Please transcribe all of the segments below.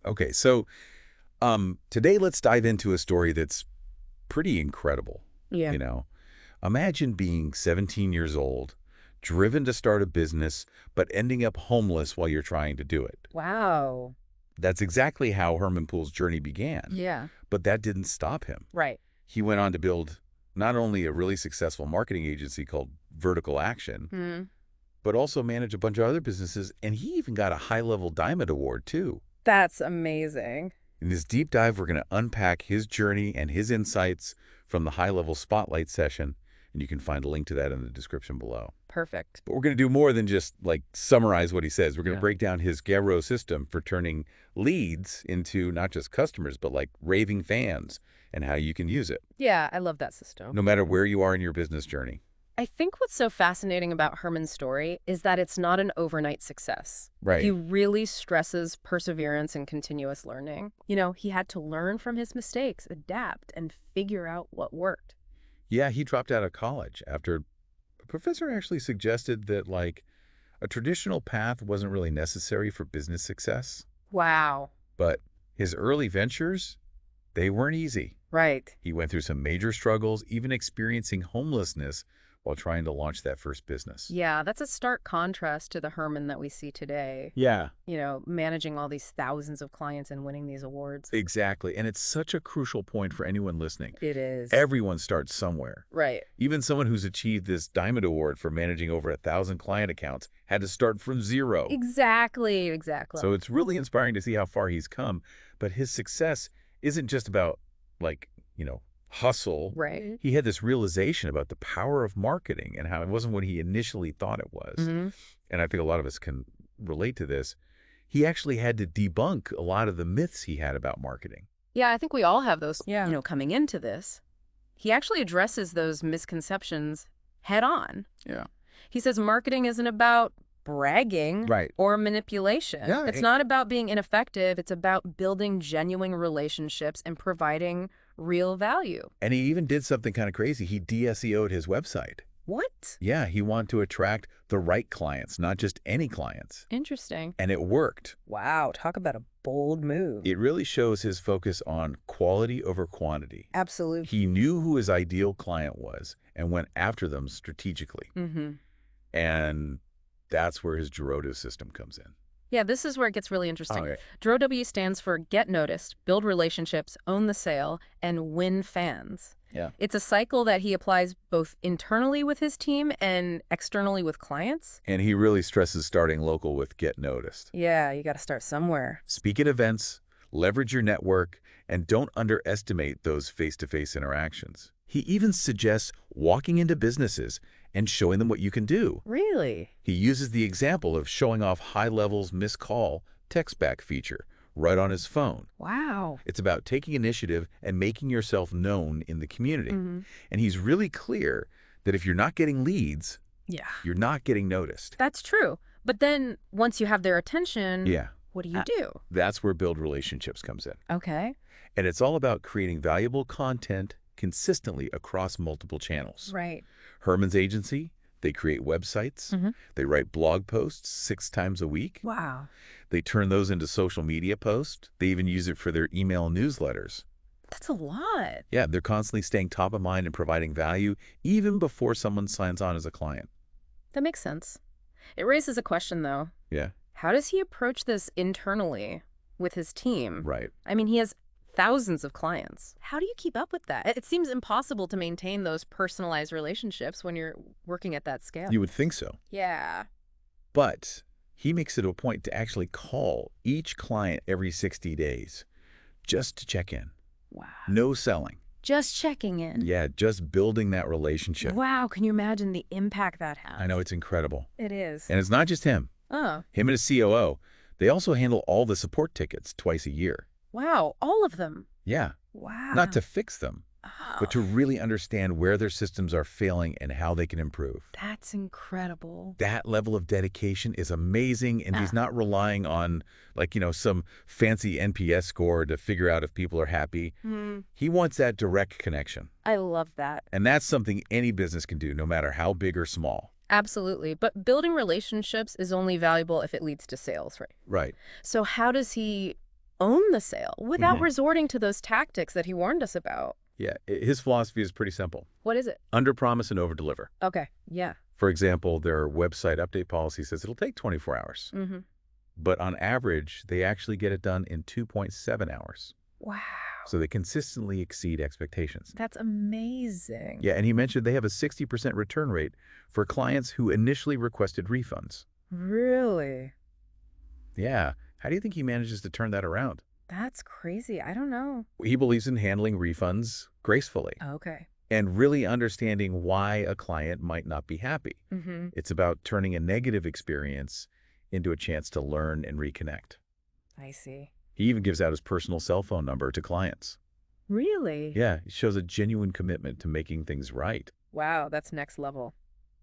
Okay, so today let's dive into a story that's pretty incredible. Yeah. You know, imagine being 17 years old, driven to start a business, but ending up homeless while you're trying to do it. Wow. That's exactly how Herman Pool's journey began. Yeah. But that didn't stop him. Right. He went on to build not only a really successful marketing agency called Vertical Action, Hmm. but also manage a bunch of other businesses, and he even got a high-level diamond award, too. That's amazing. In this deep dive, we're going to unpack his journey and his insights from the high-level spotlight session, and you can find a link to that in the description below. Perfect. But we're going to do more than just, like, summarize what he says. We're going to Yeah. break down his Garrow system for turning leads into not just customers, but, like, raving fans, and how you can use it, Yeah, I love that system. no matter where you are in your business journey. I think what's so fascinating about Herman's story is that it's not an overnight success. Right. He really stresses perseverance and continuous learning. He had to learn from his mistakes, adapt, and figure out what worked. Yeah, he dropped out of college after a professor actually suggested that, like, a traditional path wasn't really necessary for business success. Wow. But his early ventures, they weren't easy. Right. He went through some major struggles, even experiencing homelessness while trying to launch that first business. Yeah, that's a stark contrast to the Herman that we see today. Yeah, Managing all these thousands of clients and winning these awards. exactly. And it's such a crucial point for anyone listening. It is. Everyone starts somewhere. Right. Even someone who's achieved this diamond award for managing over 1,000 client accounts had to start from zero. Exactly. So it's really inspiring to see how far he's come. But his success isn't just about, like, hustle. Right. He had this realization about the power of marketing and how it wasn't what he initially thought it was. Mm-hmm. And I think a lot of us can relate to this. He actually had to debunk a lot of the myths he had about marketing. Yeah, I think we all have those, Yeah. coming into this. He actually addresses those misconceptions head on. Yeah. He says marketing isn't about bragging Right. or manipulation. Yeah, It's not about being ineffective. It's about building genuine relationships and providing real value. And he even did something kind of crazy. He de-SEO'd his website. What? Yeah, he wanted to attract the right clients, not just any clients. Interesting. And it worked. Wow, talk about a bold move. It really shows his focus on quality over quantity. Absolutely. He knew who his ideal client was and went after them strategically. Mm-hmm. And that's where his Dropout system comes in. Yeah, this is where it gets really interesting. Okay. Dropout stands for get noticed, build relationships, own the sale, and win fans. Yeah. It's a cycle that he applies both internally with his team and externally with clients. And he really stresses starting local with get noticed. Yeah, you got to start somewhere. Speak at events, leverage your network, and don't underestimate those face-to-face interactions. He even suggests walking into businesses and showing them what you can do. Really? He uses the example of showing off HighLevel's missed call text back feature right on his phone. Wow. It's about taking initiative and making yourself known in the community. Mm-hmm. And he's really clear that if you're not getting leads, Yeah. you're not getting noticed. That's true. But then once you have their attention, Yeah, what do you do? that's where build relationships comes in. Okay. And it's all about creating valuable content consistently across multiple channels. Right. Herman's agency, they create websites. Mhm. They write blog posts 6 times a week. Wow. They turn those into social media posts. They even use it for their email newsletters. That's a lot. Yeah, they're constantly staying top of mind and providing value even before someone signs on as a client. That makes sense. It raises a question, though. Yeah, How does he approach this internally with his team? right. I mean, he has thousands of clients. How do you keep up with that? It seems impossible to maintain those personalized relationships when you're working at that scale. You would think so. Yeah. But he makes it a point to actually call each client every 60 days just to check in. Wow. No selling. Just checking in. Yeah, just building that relationship. Wow. Can you imagine the impact that has? I know, it's incredible. It is. And it's not just him. Oh, Him and his COO, they also handle all the support tickets twice a year. wow. All of them. Yeah, Wow. not to fix them, Oh, but to really understand where their systems are failing and how they can improve. that's incredible. That level of dedication is amazing, and he's Ah. not relying on, like, some fancy NPS score to figure out if people are happy. He wants that direct connection. I love that. And that's something any business can do, no matter how big or small. Absolutely. But building relationships is only valuable if it leads to sales, right? Right. So how does he own the sale without resorting to those tactics that he warned us about. Yeah, his philosophy is pretty simple. What is it? Underpromise and overdeliver. Okay, yeah. For example, their website update policy says it'll take 24 hours. But on average, they actually get it done in 2.7 hours. Wow. So they consistently exceed expectations. That's amazing. Yeah, and he mentioned they have a 60% return rate for clients who initially requested refunds. Really? Yeah. How do you think he manages to turn that around? That's crazy. I don't know. He believes in handling refunds gracefully Okay. and really understanding why a client might not be happy. It's about turning a negative experience into a chance to learn and reconnect. I see. He even gives out his personal cell phone number to clients. Really? Yeah, it shows a genuine commitment to making things right. Wow, that's next level.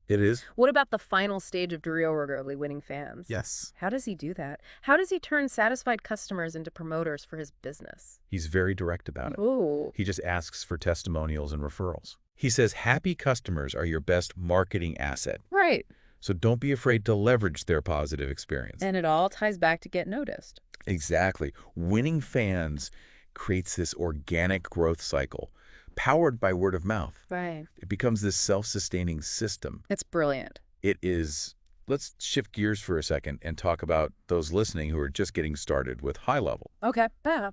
It is? What about the final stage of Dropout, winning fans? Yes. How does he do that? How does he turn satisfied customers into promoters for his business? He's very direct about it. Ooh. He just asks for testimonials and referrals. He says happy customers are your best marketing asset. Right. So don't be afraid to leverage their positive experience. And it all ties back to get noticed. Exactly. Winning fans creates this organic growth cycle powered by word of mouth. Right. It becomes this self-sustaining system. It's brilliant. It is. Let's shift gears for a second and talk about those listening who are just getting started with HighLevel. Okay. Yeah.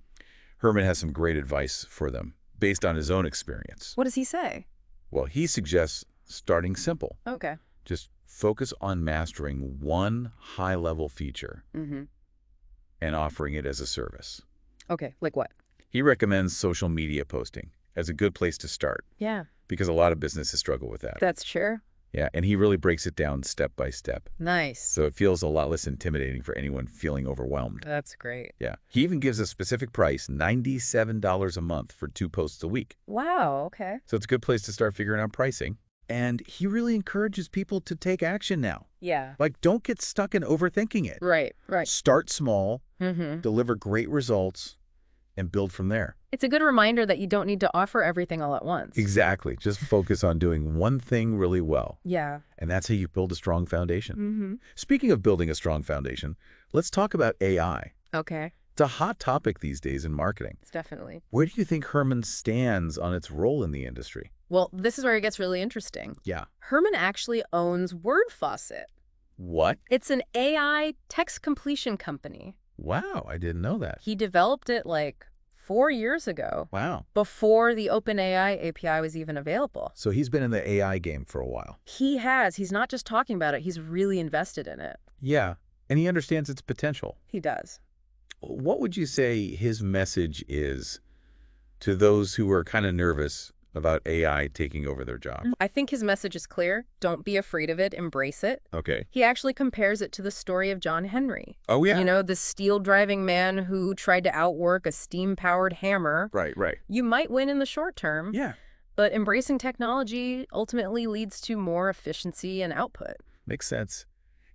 Herman has some great advice for them based on his own experience. What does he say? Well, he suggests starting simple. Okay. Just focus on mastering one high-level feature and offering it as a service. Okay. Like what? He recommends social media posting as a good place to start Yeah. because a lot of businesses struggle with that. That's true. Yeah, and he really breaks it down step by step. Nice. So it feels a lot less intimidating for anyone feeling overwhelmed. That's great. Yeah. He even gives a specific price, $97 a month for 2 posts a week. Wow. Okay. So it's a good place to start figuring out pricing. And he really encourages people to take action now. Yeah. Like, don't get stuck in overthinking it. Right. Right. Start small, deliver great results, and build from there. It's a good reminder that you don't need to offer everything all at once. Exactly. Just focus on doing one thing really well. Yeah. And that's how you build a strong foundation. Speaking of building a strong foundation, let's talk about AI. Okay. It's a hot topic these days in marketing. It's definitely. Where do you think Herman stands on its role in the industry? Well, this is where it gets really interesting. Yeah. Herman actually owns WordFaucet. What? It's an AI text completion company. Wow, I didn't know that. He developed it like 4 years ago, Wow. before the OpenAI API was even available. So he's been in the AI game for a while. He has. He's not just talking about it. He's really invested in it. Yeah, and he understands its potential. He does. What would you say his message is to those who are kind of nervous about AI taking over their job? I think his message is clear. Don't be afraid of it. Embrace it. Okay. He actually compares it to the story of John Henry. Oh, yeah. You know, the steel-driving man who tried to outwork a steam-powered hammer. Right, right. You might win in the short term, Yeah. but embracing technology ultimately leads to more efficiency and output. Makes sense.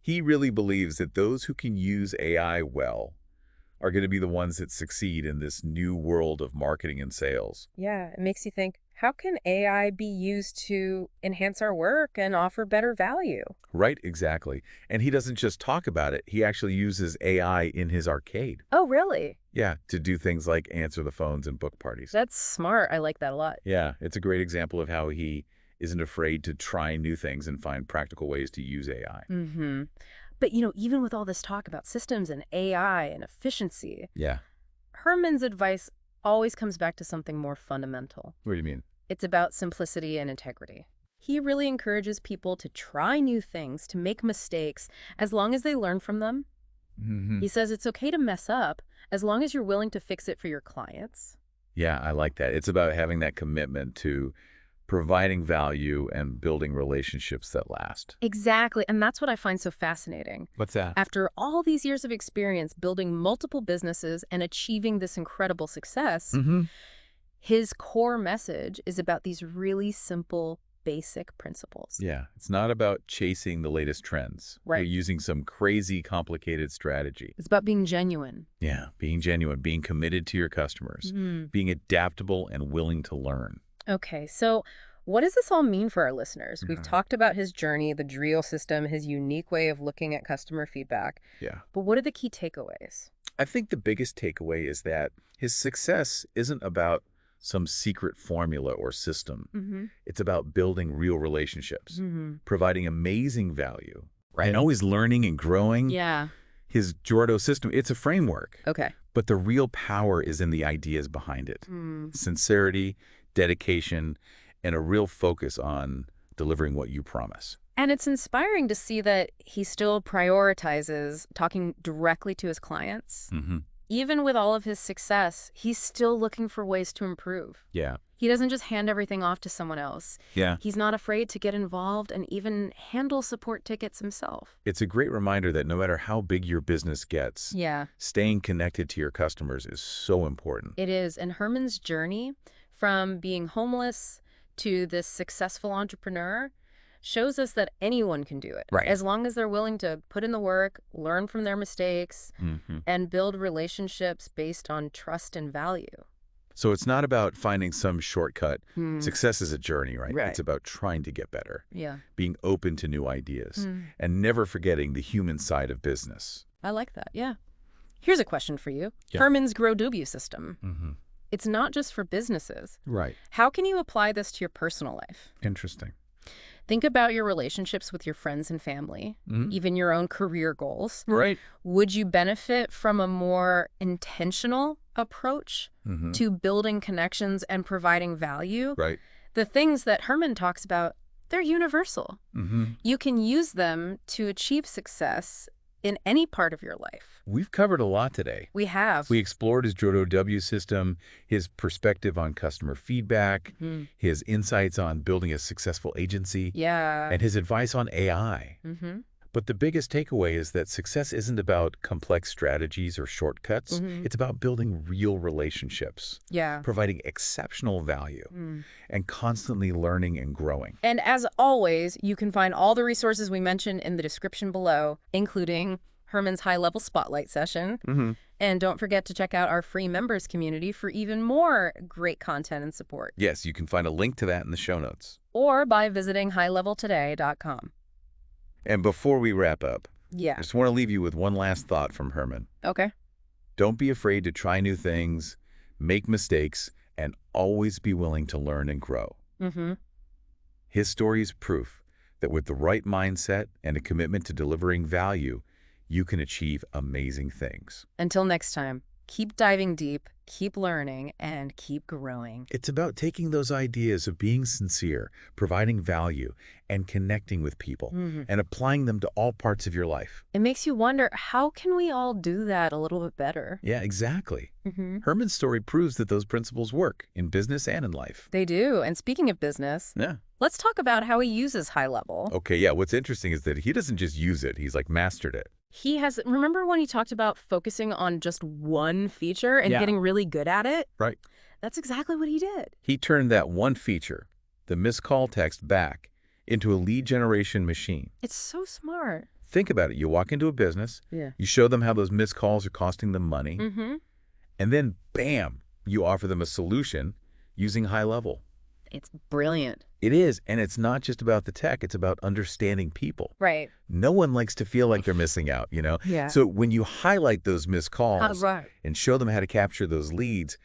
He really believes that those who can use AI well are going to be the ones that succeed in this new world of marketing and sales. Yeah, it makes you think, how can AI be used to enhance our work and offer better value? Right, exactly. And he doesn't just talk about it. He actually uses AI in his arcade. Oh, really? Yeah, to do things like answer the phones and book parties. That's smart. I like that a lot. Yeah, it's a great example of how he isn't afraid to try new things and find practical ways to use AI. But, you know, even with all this talk about systems and AI and efficiency, Yeah. Herman's advice always comes back to something more fundamental. What do you mean? It's about simplicity and integrity. He really encourages people to try new things, to make mistakes, as long as they learn from them. He says it's okay to mess up, as long as you're willing to fix it for your clients. Yeah, I like that. It's about having that commitment to providing value and building relationships that last. Exactly, and that's what I find so fascinating. What's that? After all these years of experience building multiple businesses and achieving this incredible success, his core message is about these really simple, basic principles. Yeah, it's not about chasing the latest trends. Right. Or using some crazy, complicated strategy. It's about being genuine. Yeah, being genuine, being committed to your customers, being adaptable and willing to learn. Okay, so what does this all mean for our listeners? We've talked about his journey, the Dreo system, his unique way of looking at customer feedback. Yeah. But what are the key takeaways? I think the biggest takeaway is that his success isn't about some secret formula or system. It's about building real relationships, providing amazing value, and always learning and growing. Yeah. His Jordo system, it's a framework. Okay. But the real power is in the ideas behind it. Sincerity, dedication, and a real focus on delivering what you promise. And it's inspiring to see that he still prioritizes talking directly to his clients. Even with all of his success, he's still looking for ways to improve. Yeah. He doesn't just hand everything off to someone else. Yeah. He's not afraid to get involved and even handle support tickets himself. It's a great reminder that no matter how big your business gets, Yeah. staying connected to your customers is so important. It is. And Herman's journey from being homeless to this successful entrepreneur shows us that anyone can do it. Right. As long as they're willing to put in the work, learn from their mistakes, and build relationships based on trust and value. So it's not about finding some shortcut. Success is a journey, right? Right. It's about trying to get better, Yeah. being open to new ideas, and never forgetting the human side of business. I like that. Yeah. Here's a question for you. Yeah. Herman's GrowW system. It's not just for businesses. Right. How can you apply this to your personal life? Interesting. Think about your relationships with your friends and family, even your own career goals. Right. Would you benefit from a more intentional approach to building connections and providing value? Right. The things that Herman talks about, they're universal. You can use them to achieve success in any part of your life. We've covered a lot today. We have. We explored his Jordo system, his perspective on customer feedback, his insights on building a successful agency, Yeah. and his advice on AI. But the biggest takeaway is that success isn't about complex strategies or shortcuts. It's about building real relationships, Yeah. providing exceptional value, and constantly learning and growing. And as always, you can find all the resources we mentioned in the description below, including Herman's HighLevel Spotlight session. And don't forget to check out our free members community for even more great content and support. Yes, you can find a link to that in the show notes. Or by visiting highleveltoday.com. And before we wrap up, Yeah. I just want to leave you with one last thought from Herman. Okay. Don't be afraid to try new things, make mistakes, and always be willing to learn and grow. His story is proof that with the right mindset and a commitment to delivering value, you can achieve amazing things. Until next time, keep diving deep, keep learning, and keep growing. It's about taking those ideas of being sincere, providing value, and connecting with people, and applying them to all parts of your life. It makes you wonder, how can we all do that a little bit better? Yeah, exactly. Herman's story proves that those principles work in business and in life. They do. And speaking of business, Yeah. let's talk about how he uses HighLevel. Okay, yeah, what's interesting is that he doesn't just use it, he's like mastered it. He has, remember when he talked about focusing on just one feature and Yeah. getting really good at it? Right. That's exactly what he did. He turned that one feature, the missed call text, back into a lead generation machine. It's so smart. Think about it. You walk into a business, Yeah. you show them how those missed calls are costing them money, and then, bam, you offer them a solution using HighLevel. It's brilliant. It is, and it's not just about the tech, it's about understanding people. Right. No one likes to feel like they're missing out, you know? Yeah. So when you highlight those missed calls Right. and show them how to capture those leads,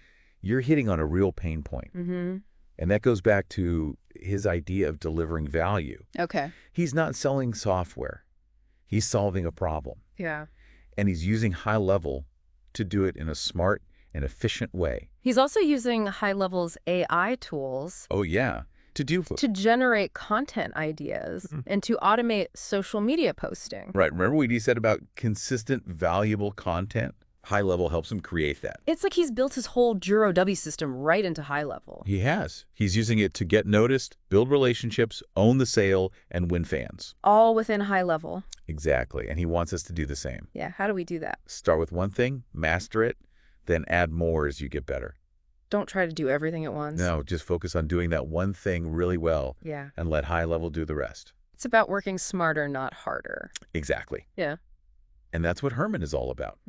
you're hitting on a real pain point. And that goes back to his idea of delivering value. Okay. He's not selling software. He's solving a problem. Yeah. And he's using HighLevel to do it in a smart and efficient way. He's also using HighLevel's AI tools Oh, yeah. To do to generate content ideas and to automate social media posting. Right. Remember what he said about consistent, valuable content? HighLevel helps him create that. It's like he's built his whole GrowW system right into HighLevel. He has. He's using it to get noticed, build relationships, own the sale, and win fans. All within HighLevel. Exactly. And he wants us to do the same. Yeah. How do we do that? Start with one thing, master it, then add more as you get better. Don't try to do everything at once. No, just focus on doing that one thing really well Yeah. and let HighLevel do the rest. It's about working smarter, not harder. Exactly. Yeah. And that's what Herman is all about.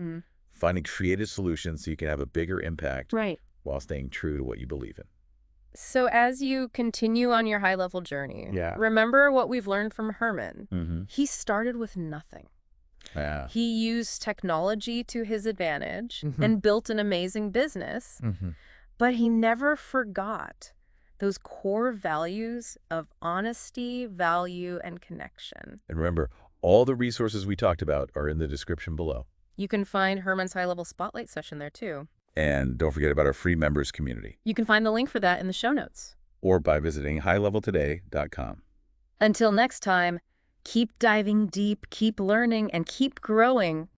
Finding creative solutions so you can have a bigger impact Right. while staying true to what you believe in. So as you continue on your HighLevel journey, Yeah. remember what we've learned from Herman. Mm-hmm. He started with nothing. Yeah. He used technology to his advantage and built an amazing business, but he never forgot those core values of honesty, value, and connection. And remember, all the resources we talked about are in the description below. You can find Herman's high-level spotlight session there, too. And don't forget about our free members community, You can find the link for that in the show notes. or by visiting highleveltoday.com. Until next time, keep diving deep, keep learning, and keep growing